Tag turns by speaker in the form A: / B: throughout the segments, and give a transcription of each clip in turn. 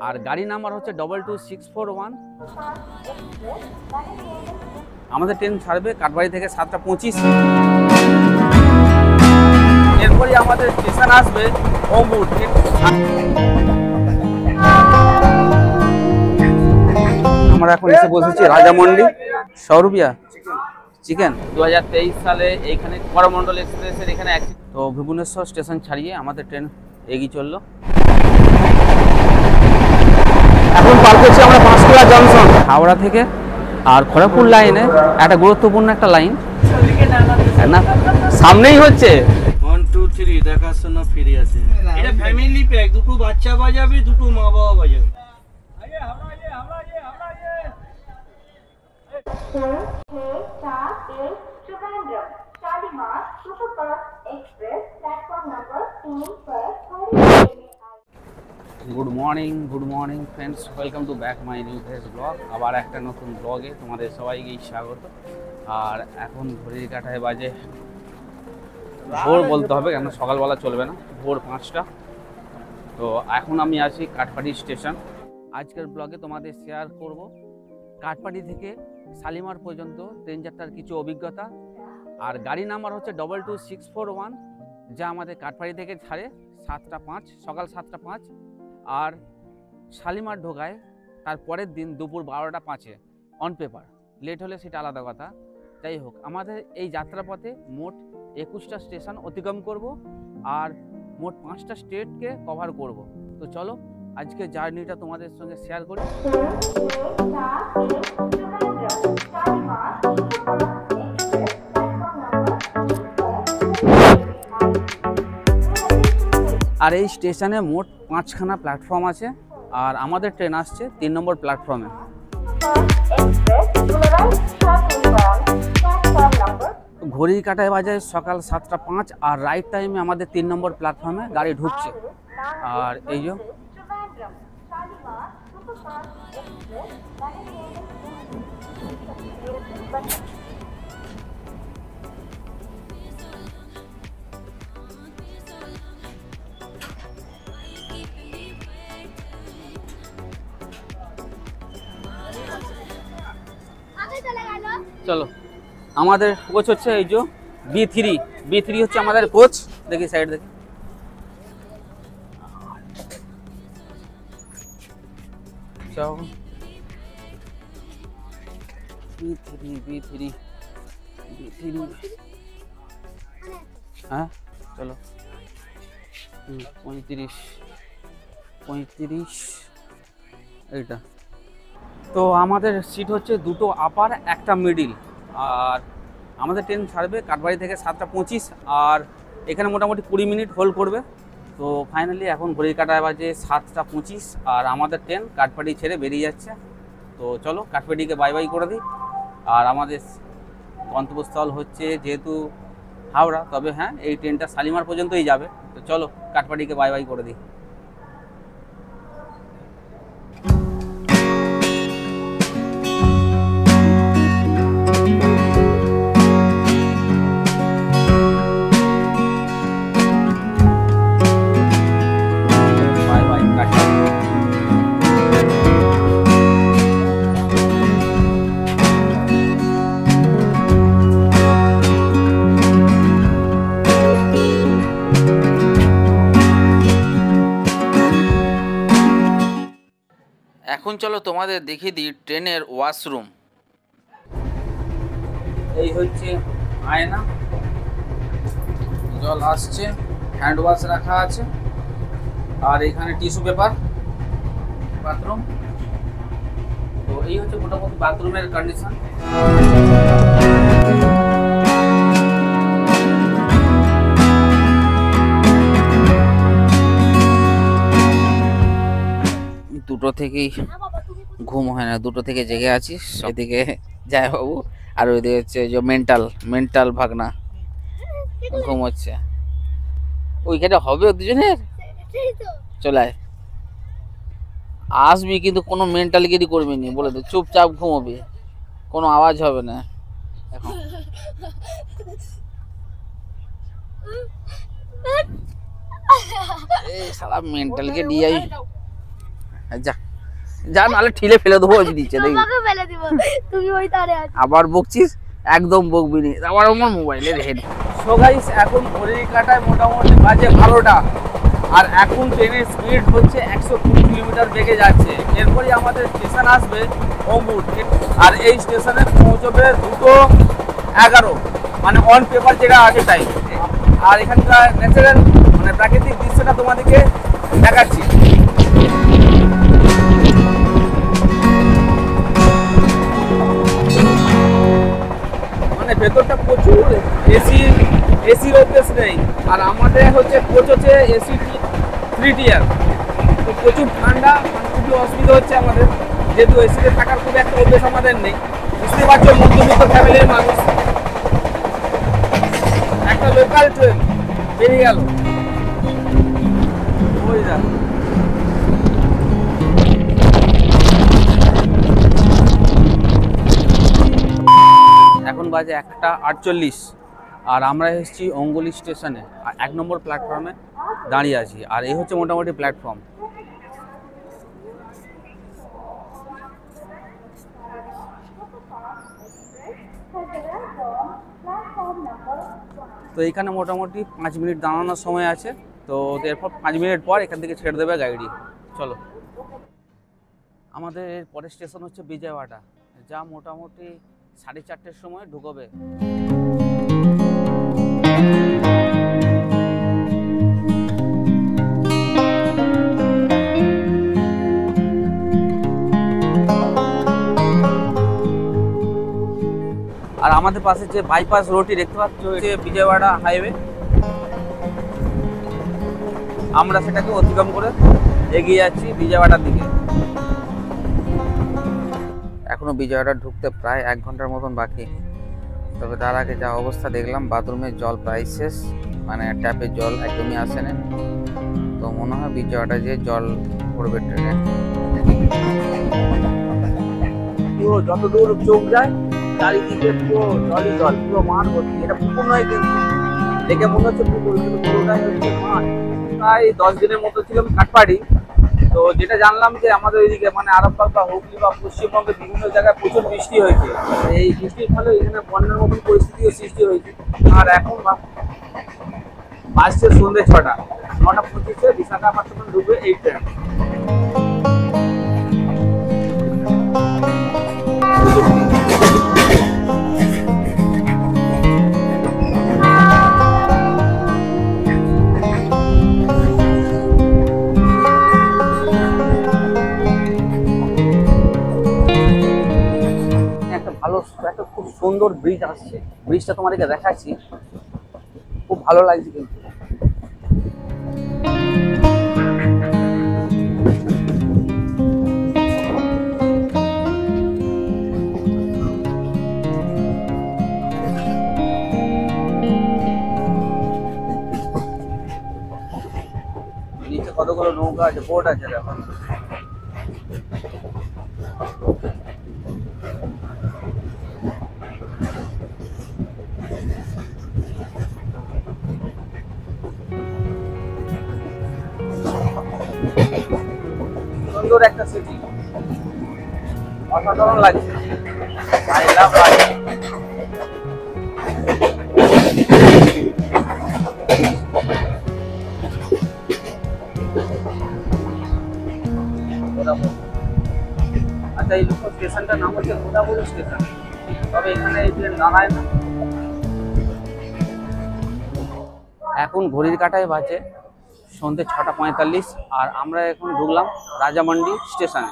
A: আর গাড়ি নাম্বার হচ্ছে 22641। আমাদের ট্রেন ছাড়বে কাঠবাড়ি থেকে 7:25। এরপরই আমাদের স্টেশন আসবে ওমপুর। আমরা এখন এসে বসেছি রাজামন্ডি। 100 রুপিয়া চিকেন। 2023 সালে এইখানে করমণ্ডল এক্সপ্রেসের এখানে তো ভুবনেশ্বর স্টেশন ছাড়িয়ে আমাদের ট্রেন এগিয়ে চললো। এখন পার করছি আমরা পাঁশকুড়া জংশন হাওড়া থেকে। আর খড়গপুর লাইনে একটা গুরুত্বপূর্ণ একটা লাইন না সামনেই হচ্ছে
B: 1 2 3 দেখাশোনা ফ্রি আছে। এটা ফ্যামিলি প্যাক, দুটো বাচ্চা বাজাবে, দুটো মা বাবা বাজাবে।
A: Good morning friends, welcome to back my new fresh blog. আবার একটা নতুন ব্লগে তোমাদের সবাইকেই স্বাগত। আর এখন ঘড়ির কাঁটায় বাজে ভোর বলতে হবে, কেন সকালবেলা চলবে না, ভোর 5টা। তো এখন আমি আছি কাঠপাটি স্টেশন। আজকের ব্লগে তোমাদের শেয়ার করব কাঠপাটি থেকে শালিমার পর্যন্ত ট্রেন যাত্রার কিছু অভিজ্ঞতা। আর গাড়ি নাম্বার হচ্ছে 22641, যা আমাদের কাঠপাটি থেকে ছাড়ে 7:05, সকাল 7:05। আর শালিমার ঢোকায় তার পরের দিন দুপুর 12:05 অন পেপার। লেট হলে সেটা আলাদা কথা। যাই হোক, আমাদের এই যাত্রাপথে মোট 21টা স্টেশন অতিক্রম করব আর মোট 5টা স্টেটকে কভার করব। তো চলো আজকে জার্নিটা তোমাদের সঙ্গে শেয়ার করি। আর এই স্টেশনে মোট 5খানা প্ল্যাটফর্ম আছে। আর আমাদের ট্রেন আসছে 3 নম্বর প্ল্যাটফর্মে। ঘড়ির কাঁটায় বাজে সকাল 7:05 আর রাইট টাইমে আমাদের 3 নম্বর প্ল্যাটফর্মে গাড়ি ঢুকছে। আর এই যে চলো, আমাদের কোচ হচ্ছে এই যে B3 হচ্ছে আমাদের কোচ। দেখি সাইড দেখি। চলো B3 হ্যাঁ চলো 35 এইটা। তো আমাদের সিট হচ্ছে দুটো আপার একটা মিডিল। আর আমাদের ট্রেন ছাড়বে কাঠবাড়ি থেকে 7:25 আর এখানে মোটামুটি 20 মিনিট হোল্ড করবে। তো ফাইনালি এখন ঘড়ির কাঁটায় বাজে 7:25 আর আমাদের ট্রেন কাঠবাড়ি ছেড়ে বেরিয়ে যাচ্ছে। তো চলো কাঠবাড়িকে বাই বাই করে দিই। আর আমাদের গন্তব্যস্থল হচ্ছে যেহেতু হাওড়া, তবে হ্যাঁ এই ট্রেনটা শালিমার পর্যন্তই যাবে। তো চলো কাঠবাড়িকে বাই বাই করে দিই। এখন চলো তোমাদের দেখিয়ে দিই ট্রেনের ওয়াশরুম। এই হচ্ছে আয়না, জল আসছে, হ্যান্ড ওয়াশ রাখা আছে, আর এখানে টিস্যু পেপার, বাথরুম। তো এই হচ্ছে মোটামুটি বাথরুমের কন্ডিশন। দুটো থেকেই ঘুম হয় না, দুটো থেকে জেগে আছি। এদিকে যায় বাবু আর ওইদিকে হচ্ছে যে মেন্টাল ভাগনা ঘুম হচ্ছে। ওইখানে হবে দুজনের, চলে আয়। আসবি কিন্তু কোনো মেন্টালগিরি করবি নি, বলে দে, চুপচাপ ঘুমোবি, কোনো আওয়াজ হবে না। এখন এই শালা মেন্টালকে দিয়ে যা যা, নাহলে ঠিলে ফেলে দেবো ওই নিচে দেখবি।
C: তোমাকে ফেলে দিব, তুমি ওই তারে আছো।
A: আবার বকছিস, একদম বকবি নি, আবার আমার মোবাইলের হেড। সো গাইস, এখন ঘড়ির কাঁটায় মোটামুটি বাজে 12টা, আর এখন ট্রেনের স্পিড হচ্ছে 120 কিলোমিটার বেগে যাচ্ছে। এরপরই আমাদের স্টেশন আসবে অম্বুর, আর এই স্টেশনে পৌঁছবে 2:11, মানে অন পেপার যেটা আছে টাইম। আর এখানকার ন্যাচারাল মানে প্রাকৃতিক দৃশ্যটা তোমাদেরকে দেখাচ্ছি। মানে ভেতরটা প্রচুর এসির অভ্যেস নেই, আর আমাদের হচ্ছে কোচ হচ্ছে এসি 3 টিয়ার, তো প্রচুর ঠান্ডা, মানে খুবই অসুবিধা হচ্ছে আমাদের, যেহেতু এসিতে থাকার খুব একটা অভ্যেস আমাদের নেই। বুঝতে পারছো, মধ্যবিত্ত ফ্যামিলির মানুষ। একটা লোকাল ট্রেন বেরিয়ে গেল, ওই যা। এখন বাজে 1:48, আর আমরা এসেছি অঙ্গুলি স্টেশনে, আর 1 নম্বর প্ল্যাটফর্মে দাঁড়িয়ে আছি। আর এই হচ্ছে মোটামুটি প্ল্যাটফর্ম। তো এখানে মোটামুটি 5 মিনিট দাঁড়ানোর সময় আছে, তো এরপর 5 মিনিট পর এখান থেকে ছেড়ে দেবে গাড়ি। চলো, আমাদের এর পরের স্টেশন হচ্ছে বিজয়ওয়াড়া, যা মোটামুটি 4:30-র সময় ঢুকবে। আর আমাদের পাশে যে বাইপাস রোডটি দেখতে পাচ্ছ, হচ্ছে বিজয়ওয়াড়া হাইওয়ে। আমরা সেটাকে অতিক্রম করে এগিয়ে যাচ্ছি বিজয়ওয়াড়ার দিকে। এখনো বিজয়ওয়াড়া ঢুকতে প্রায় 1 ঘন্টার মতন বাকি। তবে তার আগে যা অবস্থা দেখলাম, বাথরুমের জল প্রায় শেষ, মানে ট্যাপের জল একদমই আসে না। তো মনে হয় বিজয়ওয়াড়া যে জল পড়বে ট্রেনে। পুরো যতদূর চোখ যায় চারিদিকে পুরো জলই জল, পুরো মাঠ ভর্তি। এটা পুকুর নয় কিন্তু, দেখে মনে হচ্ছে পুকুর, কিন্তু পুরোটাই হচ্ছে মাঠ। প্রায় 10 দিনের মতো ছিল কাঠপাড়ি। তো যেটা জানলাম যে আমাদের ওইদিকে মানে আরামবাগ বা হুগলি বা পশ্চিমবঙ্গের বিভিন্ন জায়গায় প্রচুর বৃষ্টি হয়েছে। এই বৃষ্টির ফলে এখানে বন্যার মতন পরিস্থিতিও সৃষ্টি হয়েছে। আর এখন বাজছে সন্ধ্যে 6টা, 9:25 বিশাখাপত্তনম ঢুকবে এই ট্রেন। একটা খুব সুন্দর ব্রিজ আসছে, ব্রিজটা তোমাদেরকে দেখাচ্ছি, খুব ভালো লাগছে কিন্তু। নিচে কতগুলো নৌকা আছে, বোট আছে দেখো। সুন্দর একটা সিটি, অসাধারণ লাগছে। আই লাভ আচ্ছা, এই লোক স্টেশনটার নাম হচ্ছে মোদাবুল স্টেশন, তবে এখানে এই ট্রেন দাঁড়ায় না। এখন ঘড়ির কাঁটায় বাজে সন্ধ্যে 6:45, আর আমরা এখন ঢুকলাম রাজামান্ডি স্টেশনে,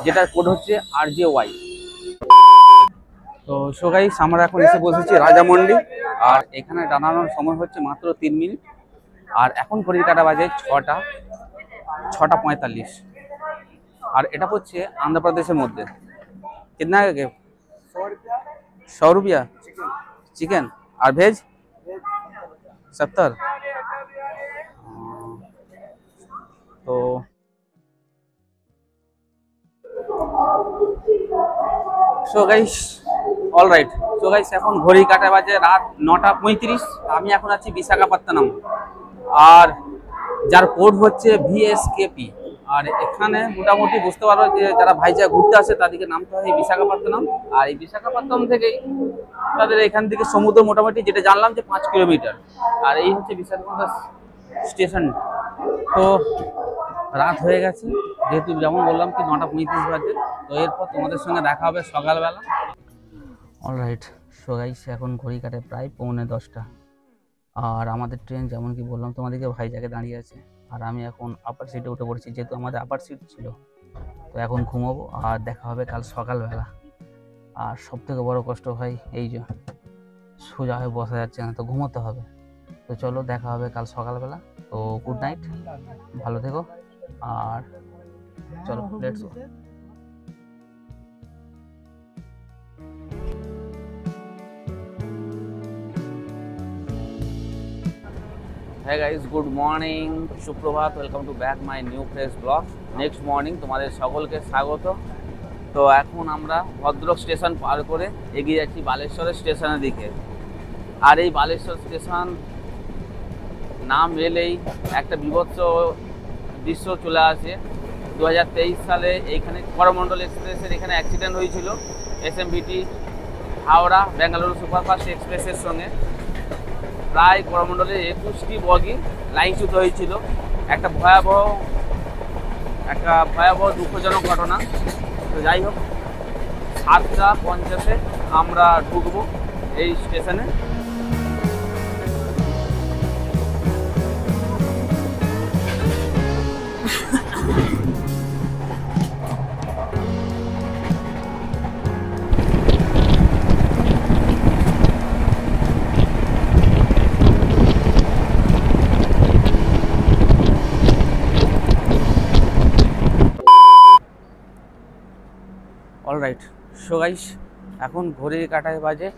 A: যেটার কোড হচ্ছে RJY। তো সো গাইস, আমরা এখন এসে বসেছি রাজামান্ডি, আর এখানে দাঁড়ানোর সময় হচ্ছে মাত্র 3 মিনিট। আর এখন ঘড়ির কাঁটা বাজে 6:45, আর এটা হচ্ছে আন্ধ্রপ্রদেশের মধ্যে। कितना है 100 रुपया चिकन, और भेज 70। तो so guys, all right. So guys, এখন ঘড়ি কাটা বাজে রাত 9:35। আমি এখন আছি বিশাখাপত্তনম, আর যার কোড হচ্ছে VSKP। আর এখানে মোটামুটি বুঝতে পারো যে যারা ভাইজাগ ঘুরতে আসে তাদেরকে নামতে হয় এই বিশাখাপত্তনম। আর এই বিশাখাপত্তনম থেকেই তাদের এখান থেকে সমুদ্র মোটামুটি যেটা জানলাম যে 5 কিলোমিটার। আর এই হচ্ছে বিশাখাপত্তনম স্টেশন। তো রাত হয়ে গেছে, যেহেতু যেমন বললাম কি 9:35 বাজে। তো এরপর তোমাদের সঙ্গে দেখা হবে সকালবেলা। অলরাইট, সো গাইস এখন ঘড়ি কাটে প্রায় 9:45। আর আমাদের ট্রেন যেমন কি বললাম তোমাদেরকে ভাইজাগে দাঁড়িয়ে আছে। আর আমি এখন আপার সিটে উঠে পড়েছি, যেহেতু আমাদের আপার সিট ছিল। তো এখন ঘুমাবো আর দেখা হবে কাল সকালবেলা। আর সব থেকে বড় কষ্ট ভাই এই যে সোজা হয়ে বসা যাচ্ছে না, তো ঘুমোতে হবে। তো চলো দেখা হবে কাল সকালবেলা। তো গুড নাইট, ভালো থেকো। আর চলো লেটস গো। হ্যাঁ গাইস, গুড মর্নিং, সুপ্রভাত, welcome to back my new fresh blog. Next morning তোমাদের সকলকে স্বাগত। তো এখন আমরা ভদ্রক স্টেশন পার করে এগিয়ে যাচ্ছি বালেশ্বরের স্টেশনের দিকে। আর এই বালেশ্বর স্টেশন নাম এলেই একটা বিভৎস দৃশ্য চলে আসে। 2023 সালে এইখানে করমণ্ডল এক্সপ্রেসের এখানে অ্যাক্সিডেন্ট হয়েছিল এসএমবিটি হাওড়া বেঙ্গালুরু সুপারফাস্ট এক্সপ্রেসের সঙ্গে। প্রায় করমণ্ডলে 21টি বগি লাইনচ্যুত হয়েছিল। একটা ভয়াবহ দুঃখজনক ঘটনা। তো যাই হোক, 7:50 আমরা ঢুকবো এই স্টেশনে। অলরাইট, সো গাইস এখন ঘড়ির কাঁটায় বাজে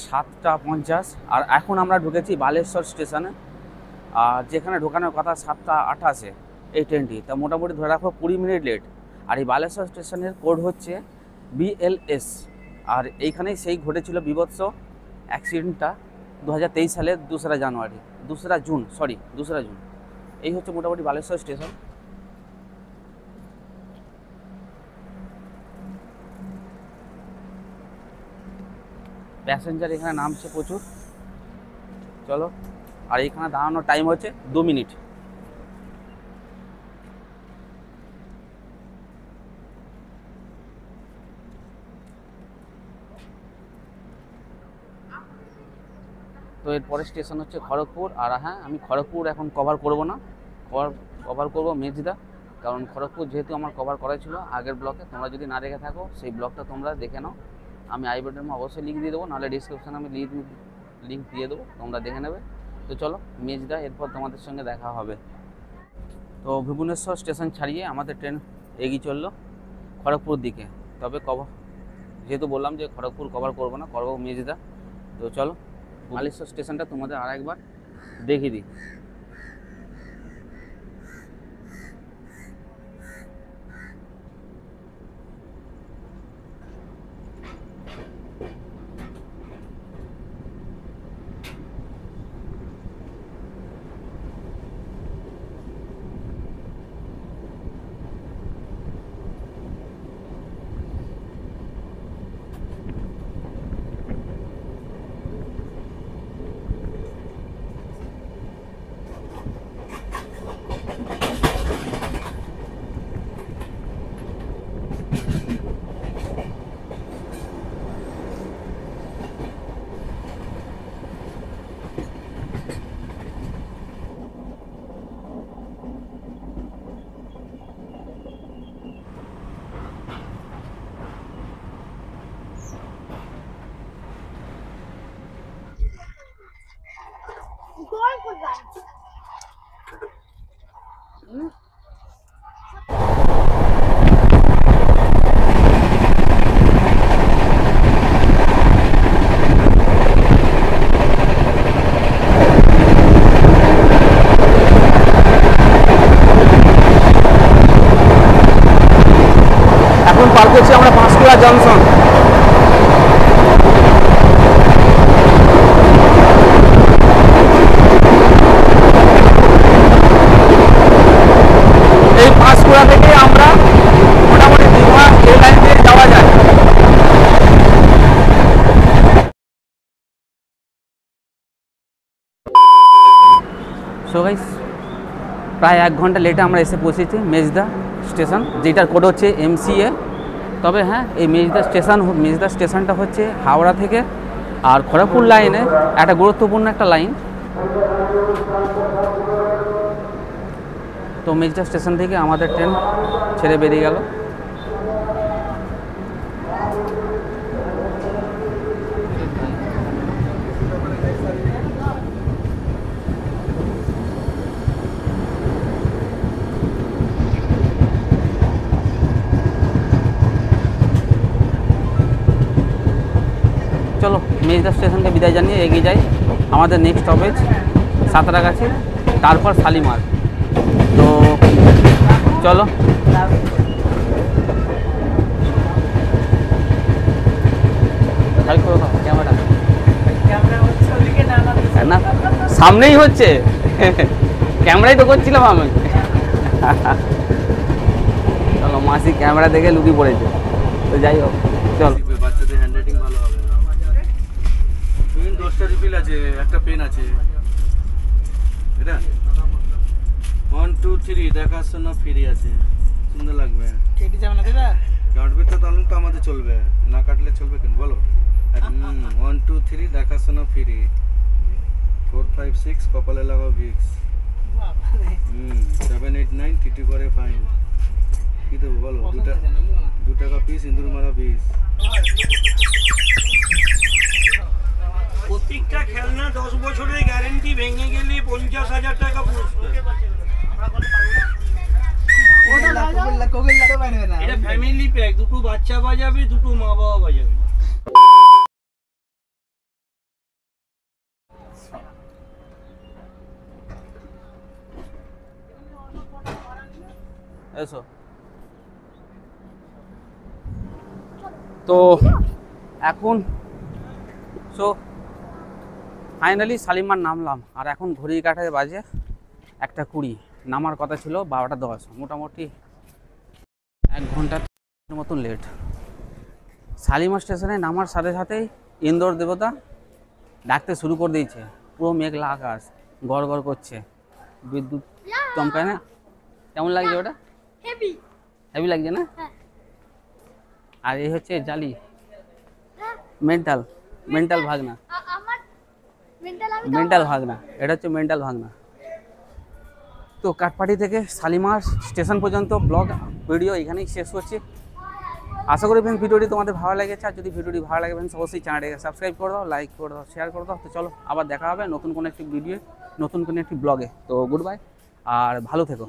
A: 7:50। আর এখন আমরা ঢুকেছি বালেশ্বর স্টেশনে। আর যেখানে ঢোকানোর কথা 7:28 এই ট্রেনটি, তা মোটামুটি ধরে রাখো 20 মিনিট লেট। আর এই বালেশ্বর স্টেশনের কোড হচ্ছে BLS। আর এইখানেই সেই ঘটেছিল বিভৎস অ্যাক্সিডেন্টটা 2023 সালের 2রা জুন। এই হচ্ছে মোটামুটি বালেশ্বর স্টেশন। প্যাসেঞ্জার এখানে নামছে প্রচুর। চলো, আর এখানে দাঁড়ানোর টাইম হচ্ছে 2 মিনিট। তো এরপরের স্টেশন হচ্ছে খড়গপুর। আর হ্যাঁ, আমি খড়গপুর এখন কভার করব না, কভার করব মেজদা। কারণ খড়গপুর যেহেতু আমার কভার করা ছিল আগের ব্লকে, তোমরা যদি না দেখে থাকো সেই ব্লগটা তোমরা দেখে নাও। আমি আই বাটনে অবশ্যই লিঙ্ক দিয়ে দেবো, নাহলে ডিসক্রিপশানে আমি লিঙ্ক দিয়ে দেবো, তোমরা দেখে নেবে। তো চলো মেজদা, এরপর তোমাদের সঙ্গে দেখা হবে। তো ভুবনেশ্বর স্টেশন ছাড়িয়ে আমাদের ট্রেন এগিয়ে চললো খড়গপুর দিকে। তবে যেহেতু বললাম যে খড়গপুর কভার করবো না, করবো মেজদা। তো চলো বালেশ্বর স্টেশনটা তোমাদের আর একবার দেখিয়ে দিই। পার করছি আমরা পাঁশকুড়া জংশন। বাঁকুড়া থেকে আমরা মোটামুটি দীঘা এই লাইন দিয়ে যাওয়া যায়। সো গাইস, প্রায় 1 ঘন্টা লেটে আমরা এসে পৌঁছেছি মেজদা স্টেশন, যেটার কোড হচ্ছে MCA। তবে হ্যাঁ, এই মেজদা স্টেশনটা হচ্ছে হাওড়া থেকে আর খড়গপুর লাইনে একটা গুরুত্বপূর্ণ একটা লাইন। তো মেজদা স্টেশন থেকে আমাদের ট্রেন ছেড়ে বেরিয়ে গেল। চলো মেজদা স্টেশনকে বিদায় জানিয়ে এগিয়ে যাই আমাদের নেক্সট স্টপেজ সাঁতরাগাছি, তারপর শালিমার। তো চলো। না, সামনেই হচ্ছে, ক্যামেরাই তো করছিলাম আমি। চলো, মাসি ক্যামেরা দেখে লুকিয়ে পড়েছে। তো যাই হোক, চলো।
B: বাচ্চাদের হ্যান্ডরাইটিং ভালো হবে। 10টা রিফিল আছে, একটা পেন আছে। এটা 1 2 3 দেখার জন্য ফ্রি আছে, সুন্দর লাগবে। কেটে যাবে না দাদা? কাটবে তো, তাহলে তো আমাদের চলবে, না কাটলে চলবে কেন বলো? 1 2 3 দেখার জন্য ফ্রি। 4 5 6 কপালে লাগাও ভিক্স। 7 8 9 টিটি করে ফাইন। কি দেবো বলো? 2 টাকা পিস ইন্দুর মারা পিস। প্রত্যেকটা খেলনা 10 বছরের গ্যারেন্টি, ভেঙে গেলে 50,000 টাকা পুরস্কার। এটা ফ্যামিলি প্যাক, দুটো বাচ্চা বাজাবে, দুটো মা বাবা বাজাবে।
A: এসো। তো এখন ফাইনালি শালিমার নামলাম, আর এখন ঘড়ির কাঁটায় বাজে 1:20। নামার কথা ছিল 12:10, মোটামুটি 1 ঘন্টার মতন লেট। শালিমার স্টেশনে নামার সাথে সাথেই ইন্দোর দেবতা ডাকতে শুরু করে দিয়েছে। পুরো মেঘলা আকাশ, গড় গড় করছে, বিদ্যুৎ চমকায় না? কেমন লাগছে ওটা? হেভি লাগছে না? আর এই হচ্ছে জালি, মেন্টাল ভাগনা, মেন্টাল ভাগনা, এটা হচ্ছে মেন্টাল ভাগনা। তো কাঠপাটি থেকে শালিমার স্টেশন পর্যন্ত ব্লগ ভিডিও এখানেই শেষ করছি। আশা করি ফ্রেন্ডস ভিডিওটি তোমাদের ভালো লেগেছে। আর যদি ভিডিওটি ভালো লাগে ফ্রেন্ডস অবশ্যই চ্যানেলটাকে সাবস্ক্রাইব করে দাও, লাইক করে দাও, শেয়ার করে দাও। তো চলো, আবার দেখা হবে নতুন কোনো একটি ভিডিও, নতুন কোনো একটি ব্লগে। তো গুড বাই, আর ভালো থেকো।